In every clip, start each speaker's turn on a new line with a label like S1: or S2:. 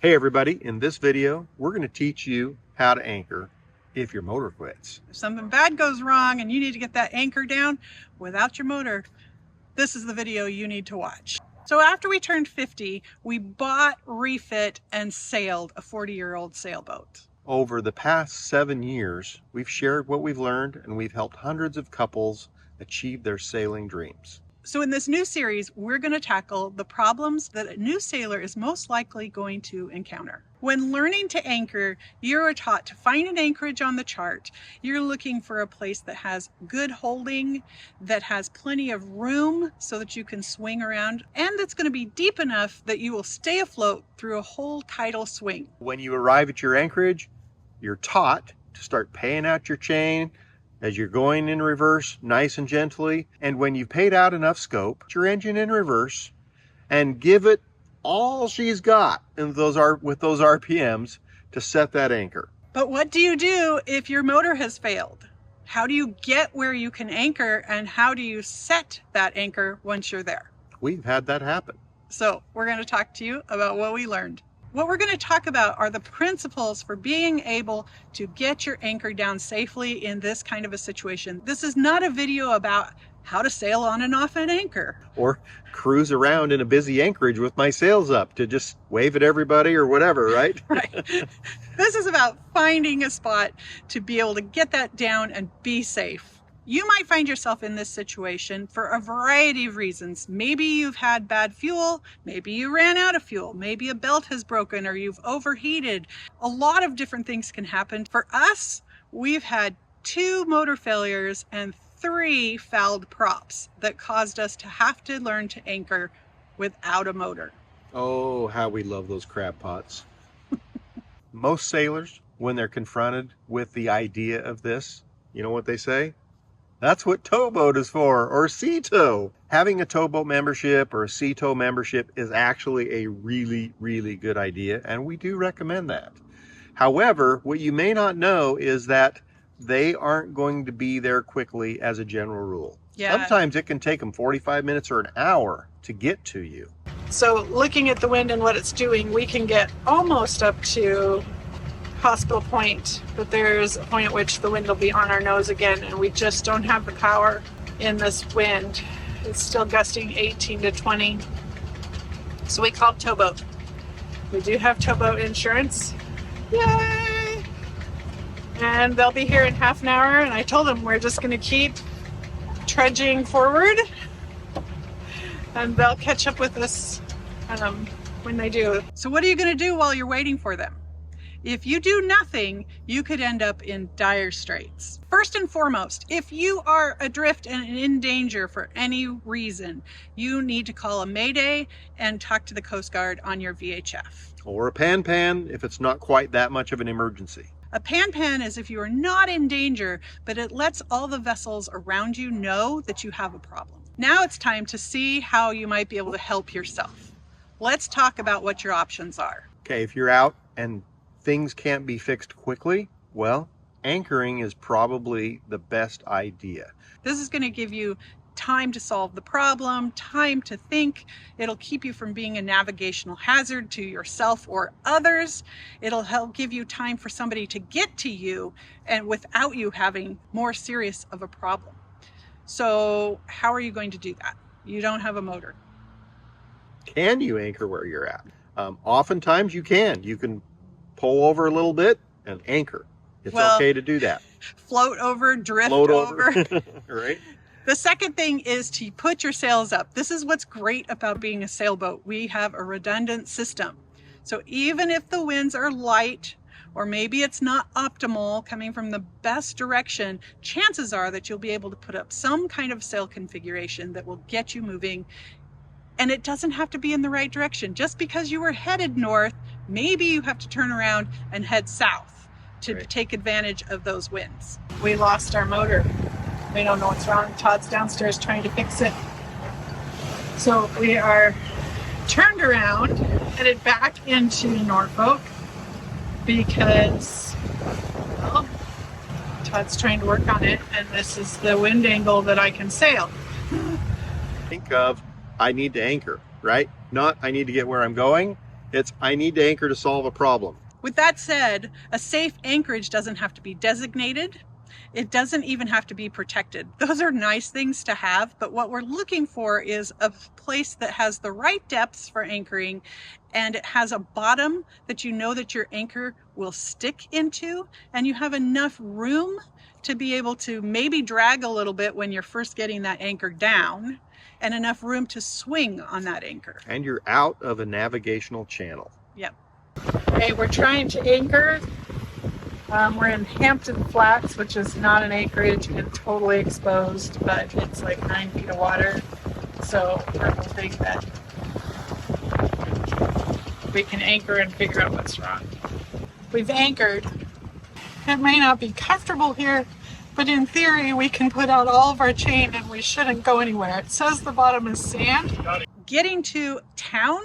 S1: Hey everybody, in this video, we're going to teach you how to anchor if your motor quits.
S2: If something bad goes wrong and you need to get that anchor down without your motor, this is the video you need to watch. So after we turned 50, we bought, refit, and sailed a 40-year-old sailboat.
S1: Over the past 7 years, we've shared what we've learned and we've helped hundreds of couples achieve their sailing dreams.
S2: So in this new series, we're going to tackle the problems that a new sailor is most likely going to encounter. When learning to anchor, you're taught to find an anchorage on the chart. You're looking for a place that has good holding, that has plenty of room so that you can swing around, and that's going to be deep enough that you will stay afloat through a whole tidal swing.
S1: When you arrive at your anchorage, you're taught to start paying out your chain as you're going in reverse, nice and gently. And when you've paid out enough scope, put your engine in reverse and give it all she's got with those RPMs to set that anchor.
S2: But what do you do if your motor has failed? How do you get where you can anchor, and how do you set that anchor once you're there?
S1: We've had that happen.
S2: So we're going to talk to you about what we learned. What we're going to talk about are the principles for being able to get your anchor down safely in this kind of a situation. This is not a video about how to sail on and off an anchor.
S1: Or cruise around in a busy anchorage with my sails up to just wave at everybody or whatever, right?
S2: Right. This is about finding a spot to be able to get that down and be safe. You might find yourself in this situation for a variety of reasons. Maybe you've had bad fuel, maybe you ran out of fuel, maybe a belt has broken or you've overheated. A lot of different things can happen. For us, we've had 2 motor failures and 3 fouled props that caused us to have to learn to anchor without a motor.
S1: Oh, how we love those crab pots. Most sailors, when they're confronted with the idea of this, you know what they say? That's what towboat is for, or sea tow. Having a towboat membership or a sea tow membership is actually a really, really good idea, and we do recommend that. However, what you may not know is that they aren't going to be there quickly as a general rule.
S2: Yeah.
S1: Sometimes it can take them 45 minutes or an hour to get to you.
S2: So looking at the wind and what it's doing, we can get almost up to Hospital Point, but there's a point at which the wind will be on our nose again, and we just don't have the power in this wind. It's still gusting 18 to 20. So we called towboat. We do have towboat insurance. Yay! And they'll be here in half an hour, and I told them we're just going to keep trudging forward, and they'll catch up with us when they do. So what are you going to do while you're waiting for them? If you do nothing, you could end up in dire straits. First and foremost, if you are adrift and in danger for any reason, you need to call a mayday and talk to the Coast Guard on your VHF.
S1: Or a pan-pan if it's not quite that much of an emergency.
S2: A pan-pan is if you are not in danger, but it lets all the vessels around you know that you have a problem. Now it's time to see how you might be able to help yourself. Let's talk about what your options are.
S1: Okay, if you're out and things can't be fixed quickly, well, anchoring is probably the best idea.
S2: This is going to give you time to solve the problem, time to think. It'll keep you from being a navigational hazard to yourself or others. It'll help give you time for somebody to get to you and without you having more serious of a problem. So how are you going to do that? You don't have a motor.
S1: Can you anchor where you're at? Oftentimes you can. You can pull over a little bit and anchor. It's okay to do that.
S2: Float over, drift
S1: Float
S2: over.
S1: Right?
S2: The second thing is to put your sails up. This is what's great about being a sailboat. We have a redundant system. So even if the winds are light, or maybe it's not optimal coming from the best direction, chances are that you'll be able to put up some kind of sail configuration that will get you moving. And it doesn't have to be in the right direction. Just because you were headed north, maybe you have to turn around and head south to take advantage of those winds. We lost our motor. We don't know what's wrong. Todd's downstairs trying to fix it. So we are turned around, headed back into Norfolk because, well, Todd's trying to work on it, and this is the wind angle that I can sail.
S1: Think of, I need to anchor, right? Not I need to get where I'm going. I need to anchor to solve a problem.
S2: With that said, a safe anchorage doesn't have to be designated. It doesn't even have to be protected. Those are nice things to have, but what we're looking for is a place that has the right depths for anchoring, and it has a bottom that you know that your anchor will stick into, and you have enough room to be able to maybe drag a little bit when you're first getting that anchor down, and enough room to swing on that anchor.
S1: And you're out of a navigational channel.
S2: Yep. Okay, we're trying to anchor. We're in Hampton Flats, which is not an anchorage and totally exposed, but it's like 9 feet of water. So we're hoping that we can anchor and figure out what's wrong. We've anchored. It may not be comfortable here, but in theory we can put out all of our chain and we shouldn't go anywhere. It says the bottom is sand. Getting to town,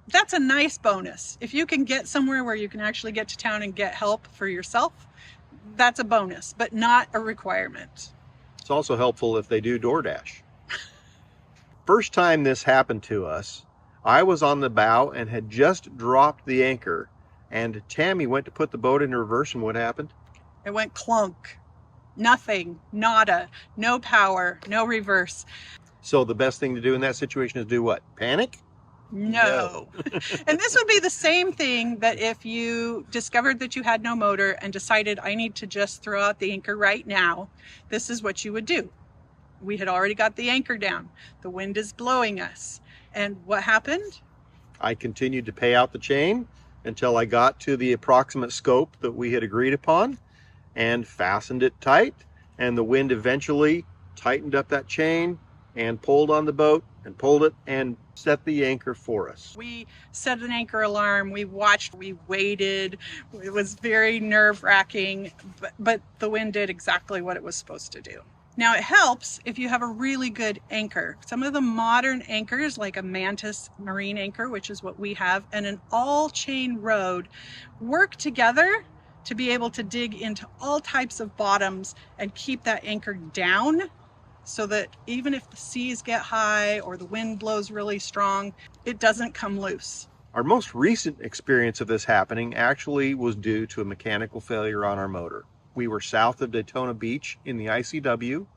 S2: that's a nice bonus. If you can get somewhere where you can actually get to town and get help for yourself, that's a bonus, but not a requirement.
S1: It's also helpful if they do DoorDash. First time this happened to us, I was on the bow and had just dropped the anchor, and Tammy went to put the boat in reverse, and what happened?
S2: It went clunk. Nothing, nada, no power, no reverse.
S1: So the best thing to do in that situation is do what? Panic?
S2: No. And this would be the same thing that if you discovered that you had no motor and decided I need to just throw out the anchor right now, this is what you would do. We had already got the anchor down. The wind is blowing us. And what happened?
S1: I continued to pay out the chain until I got to the approximate scope that we had agreed upon and fastened it tight. And the wind eventually tightened up that chain and pulled on the boat and pulled it and set the anchor for us.
S2: We set an anchor alarm, we watched, we waited. It was very nerve-wracking, but the wind did exactly what it was supposed to do. Now it helps if you have a really good anchor. Some of the modern anchors, like a Mantis marine anchor, which is what we have, and an all-chain rode, work together to be able to dig into all types of bottoms and keep that anchor down, so that even if the seas get high or the wind blows really strong, it doesn't come loose.
S1: Our most recent experience of this happening actually was due to a mechanical failure on our motor. We were south of Daytona Beach in the ICW.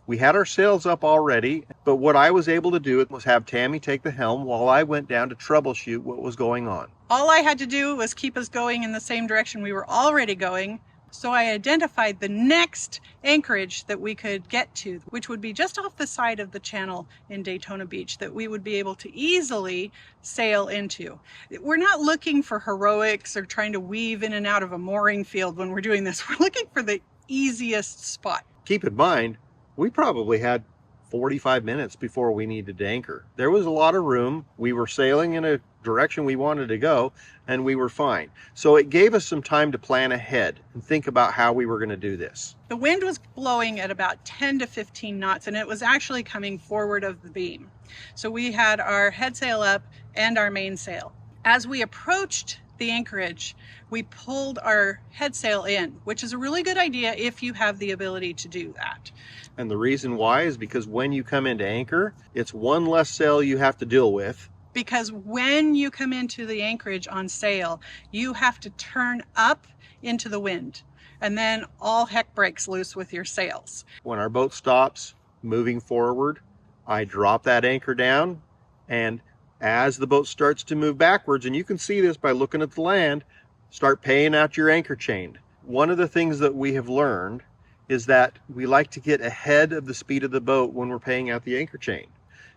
S1: We had our sails up already, but what I was able to do was have Tammy take the helm while I went down to troubleshoot what was going on.
S2: All I had to do was keep us going in the same direction we were already going. So I identified the next anchorage that we could get to, which would be just off the side of the channel in Daytona Beach, that we would be able to easily sail into. We're not looking for heroics or trying to weave in and out of a mooring field when we're doing this. We're looking for the easiest spot.
S1: Keep in mind, we probably had 45 minutes before we needed to anchor. There was a lot of room. We were sailing in a direction we wanted to go, and we were fine. So it gave us some time to plan ahead and think about how we were going to do this.
S2: The wind was blowing at about 10 to 15 knots, and it was actually coming forward of the beam. So we had our head sail up and our mainsail. As we approached the anchorage, we pulled our head sail in, which is a really good idea if you have the ability to do that.
S1: And the reason why is because when you come into anchor, it's one less sail you have to deal with.
S2: Because when you come into the anchorage on sail, you have to turn up into the wind, and then all heck breaks loose with your sails.
S1: When our boat stops moving forward, I drop that anchor down, and as the boat starts to move backwards, and you can see this by looking at the land, start paying out your anchor chain. One of the things that we have learned is that we like to get ahead of the speed of the boat when we're paying out the anchor chain.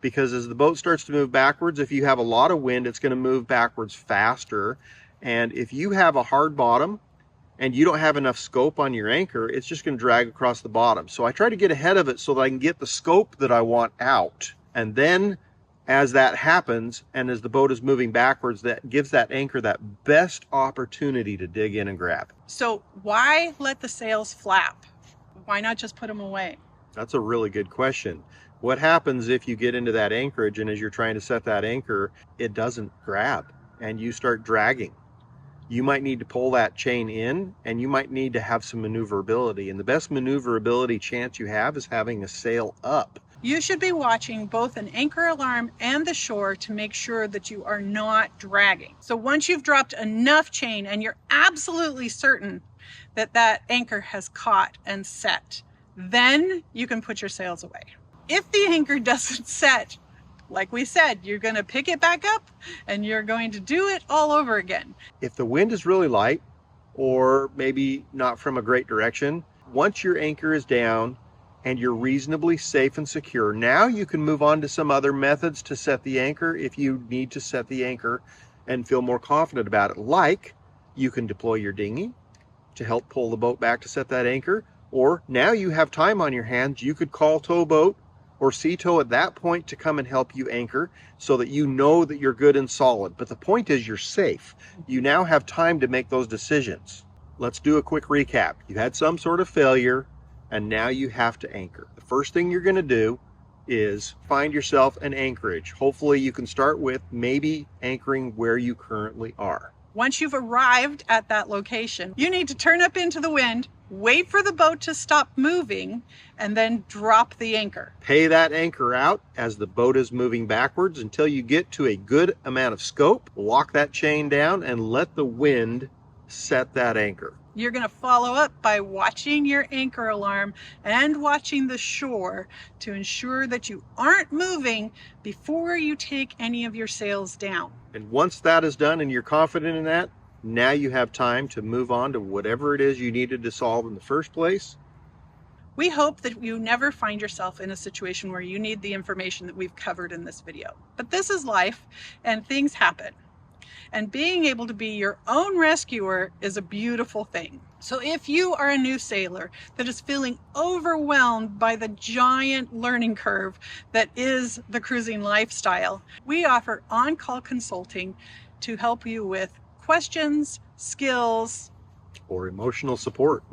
S1: Because as the boat starts to move backwards, if you have a lot of wind, it's going to move backwards faster. And if you have a hard bottom and you don't have enough scope on your anchor, it's just going to drag across the bottom. So I try to get ahead of it so that I can get the scope that I want out. And then as that happens, and as the boat is moving backwards, that gives that anchor that best opportunity to dig in and grab.
S2: So why let the sails flap? Why not just put them away?
S1: That's a really good question. What happens if you get into that anchorage and as you're trying to set that anchor, it doesn't grab and you start dragging? You might need to pull that chain in, and you might need to have some maneuverability. And the best maneuverability chance you have is having a sail up.
S2: You should be watching both an anchor alarm and the shore to make sure that you are not dragging. So once you've dropped enough chain and you're absolutely certain that that anchor has caught and set, then you can put your sails away. If the anchor doesn't set, like we said, you're going to pick it back up and you're going to do it all over again.
S1: If the wind is really light, or maybe not from a great direction, once your anchor is down and you're reasonably safe and secure, now you can move on to some other methods to set the anchor if you need to set the anchor and feel more confident about it. Like, you can deploy your dinghy to help pull the boat back to set that anchor, or now you have time on your hands, you could call towboat or sea tow at that point to come and help you anchor so that you know that you're good and solid. But the point is you're safe. You now have time to make those decisions. Let's do a quick recap. You had some sort of failure and now you have to anchor. The first thing you're going to do is find yourself an anchorage. Hopefully you can start with maybe anchoring where you currently are.
S2: Once you've arrived at that location, you need to turn up into the wind, wait for the boat to stop moving, and then drop the anchor.
S1: Pay that anchor out as the boat is moving backwards until you get to a good amount of scope. Lock that chain down and let the wind set that anchor.
S2: You're going to follow up by watching your anchor alarm and watching the shore to ensure that you aren't moving before you take any of your sails down.
S1: And once that is done and you're confident in that, now you have time to move on to whatever it is you needed to solve in the first place.
S2: We hope that you never find yourself in a situation where you need the information that we've covered in this video. But this is life and things happen. And being able to be your own rescuer is a beautiful thing. So if you are a new sailor that is feeling overwhelmed by the giant learning curve that is the cruising lifestyle, we offer on-call consulting to help you with questions, skills,
S1: or emotional support.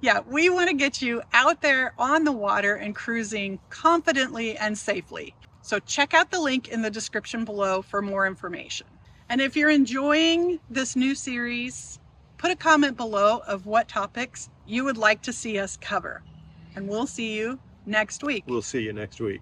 S2: Yeah, we want to get you out there on the water and cruising confidently and safely. So check out the link in the description below for more information. And if you're enjoying this new series, put a comment below of what topics you would like to see us cover. And we'll see you next week.
S1: We'll see you next week.